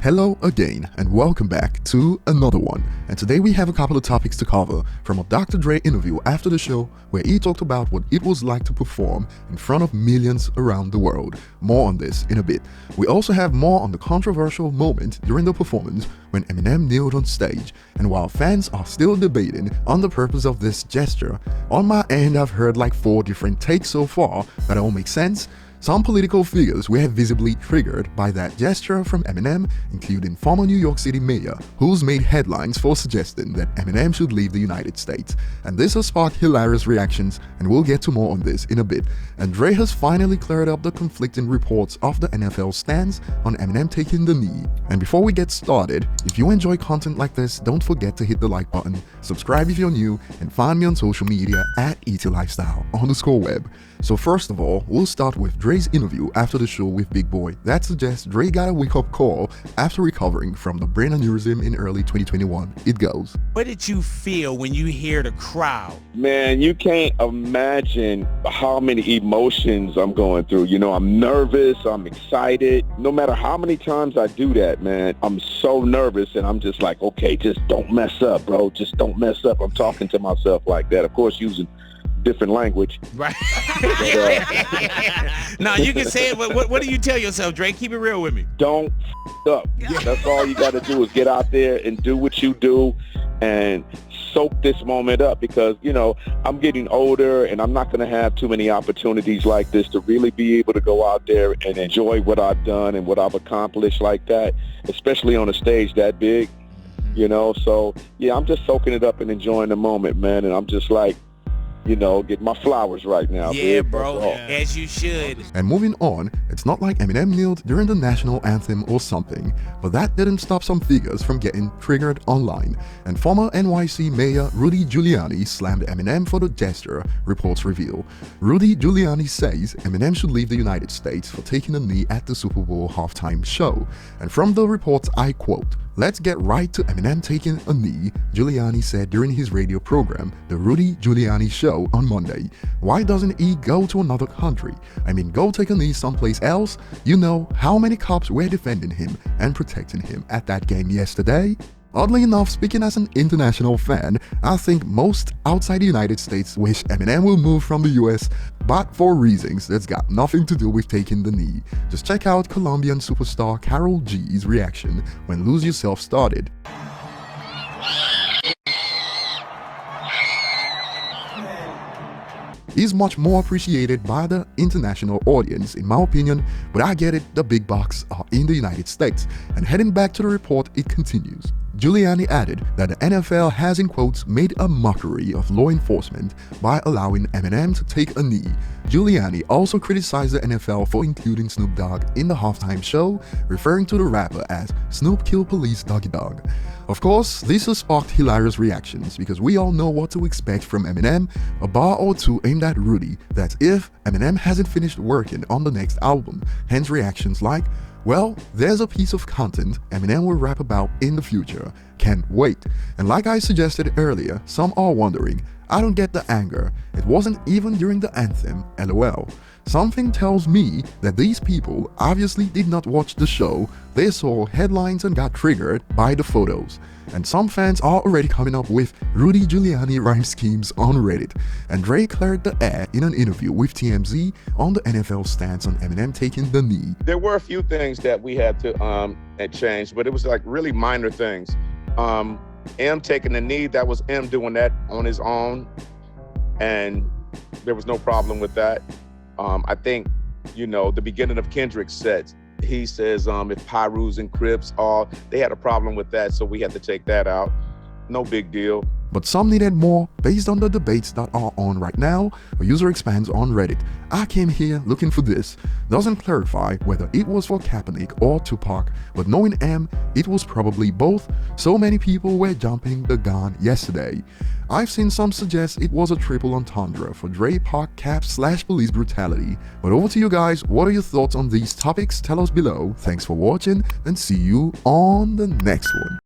Hello again and welcome back to another one, and today we have a couple of topics to cover from a Dr. Dre interview after the show where he talked about what it was like to perform in front of millions around the world. More on this in a bit. We also have more on the controversial moment during the performance when Eminem kneeled on stage, and while fans are still debating on the purpose of this gesture, on my end I've heard like 4 different takes so far that all make sense. Some political figures were visibly triggered by that gesture from Eminem, including former New York City mayor, who's made headlines for suggesting that Eminem should leave the United States. And this has sparked hilarious reactions, and we'll get to more on this in a bit. And Dre has finally cleared up the conflicting reports of the NFL's stance on Eminem taking the knee. And before we get started, if you enjoy content like this, don't forget to hit the like button, subscribe if you're new, and find me on social media at ETLifestyle_web. So first of all, we'll start with Dre's interview after the show with Big Boy that suggests Dre got a wake-up call after recovering from the brain aneurysm in early 2021. It goes. What did you feel when you hear the crowd? Man, you can't imagine how many emotions I'm going through. You know, I'm nervous, I'm excited. No matter how many times I do that, man, I'm so nervous and I'm just like, okay, just don't mess up, bro. Just don't mess up. I'm talking to myself like that. Of course, using different language. Right. Now you can say it. What do you tell yourself, Dre? Keep it real with me. Don't up. That's all you got to do is get out there and do what you do and soak this moment up, because, you know, I'm getting older and I'm not going to have too many opportunities like this to really be able to go out there and enjoy what I've done and what I've accomplished like that, especially on a stage that big, you know. So, yeah, I'm just soaking it up and enjoying the moment, man. And I'm just like, you know, get my flowers right now. Yeah, big, bro, as you should. And moving on, it's not like Eminem kneeled during the national anthem or something, but that didn't stop some figures from getting triggered online. And former NYC Mayor Rudy Giuliani slammed Eminem for the gesture, reports reveal. Rudy Giuliani says Eminem should leave the United States for taking a knee at the Super Bowl halftime show. And from the reports, I quote, "Let's get right to Eminem taking a knee," Giuliani said during his radio program, The Rudy Giuliani Show, on Monday. "Why doesn't he go to another country? I mean, go take a knee someplace else? You know how many cops were defending him and protecting him at that game yesterday?" Oddly enough, speaking as an international fan, I think most outside the United States wish Eminem will move from the US, but for reasons that's got nothing to do with taking the knee. Just check out Colombian superstar Karol G's reaction when Lose Yourself started. Is much more appreciated by the international audience, in my opinion, but I get it, the big bucks are in the United States. And heading back to the report, it continues. Giuliani added that the NFL has, in quotes, made a mockery of law enforcement by allowing Eminem to take a knee. Giuliani also criticized the NFL for including Snoop Dogg in the halftime show, referring to the rapper as Snoop Kill Police Doggy Dogg. Of course, this has sparked hilarious reactions because we all know what to expect from Eminem, a bar or two aimed at Rudy, that's if Eminem hasn't finished working on the next album, hence reactions like, "Well, there's a piece of content Eminem will rap about in the future. Can't wait." And like I suggested earlier, some are wondering, I don't get the anger. It wasn't even during the anthem, lol. Something tells me that these people obviously did not watch the show, they saw headlines and got triggered by the photos. And some fans are already coming up with Rudy Giuliani rhyme schemes on Reddit. And Dre cleared the air in an interview with TMZ on the NFL stance on Eminem taking the knee. There were a few things that we had to change, but it was like really minor things. M taking the knee, that was M doing that on his own, and there was no problem with that. I think, you know, the beginning of Kendrick's set, he says if Pyrus and Crips they had a problem with that, so we had to take that out. No big deal. But some needed more based on the debates that are on right now. A user expands on Reddit. "I came here looking for this." Doesn't clarify whether it was for Kaepernick or Tupac, but knowing M, it was probably both. So many people were jumping the gun yesterday. I've seen some suggest it was a triple entendre for Dre Park Cap/police brutality. But over to you guys, what are your thoughts on these topics? Tell us below. Thanks for watching and see you on the next one.